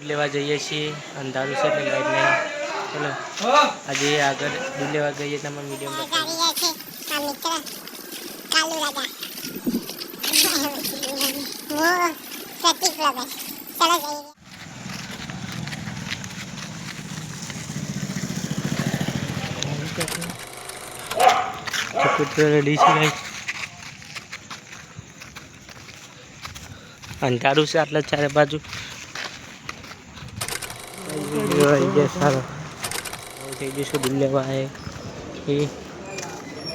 દૂધ લેવા જઈએ છીએ. અંધારું છે એટલે લાઈટ નહીં. ચલો આજે આગળ દૂધ લેવા ગઈએ તમારા મીડિયમ કૂતરો રેડી છે ગાઈસ. અંધારું છે આટલા ચારે બાજુ. સારો થઈ જઈશું દૂધ લેવા એ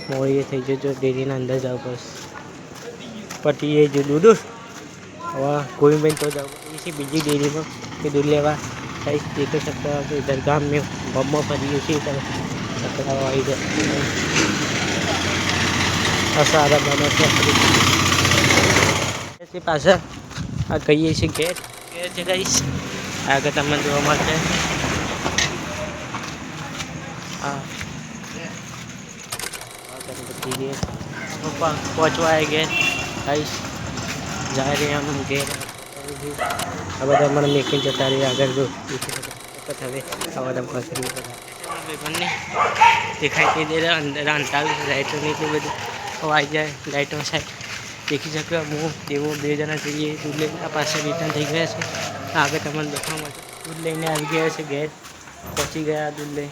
મોડીએ થઈ જજો. ડેરીના અંદર જવું પડશે. પટીએ જો દૂધ હવે ગોવિંદભાઈ તો જવું પડે બીજી ડેરીમાં કે દૂધ લેવા. કઈ દેખ सकते हो इधर गांव में बम्बो फरी उसी तरह सकड़ा आई सारा बना છે પાછળ આ કહીએ છીએ ઘેર છે ગાઈસ. આગળ તમને જોવા મળશે. હા ગણપતિ ઘેર પપ્પા પહોંચવા આવે ઘેર ગાઈસ. જાય રે આમ ઘેર આ બધા મને મેકીને જતા રહી આગળ જો હવે આ બધા ભાઈને દેખાય તે દે અંદર અંધારું લાઇટો ને એટલું બધું આવી જાય. લાઇટો સાહેબ દેખી શકો. હું તેઓ બે જણા જઈએ દૂધ લઈને પાછા રિટર્ન થઈ ગયા છે. આગળ તમને દેખવા મળશે. દૂધ લઈને આવી ગયા છે ઘેર પહોંચી ગયા દૂધ લઈ.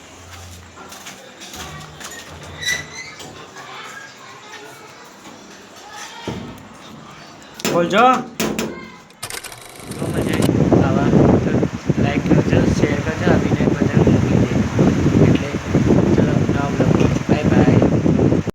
બોલજો મજા આવા લાઈક કરજો શેર કરજો.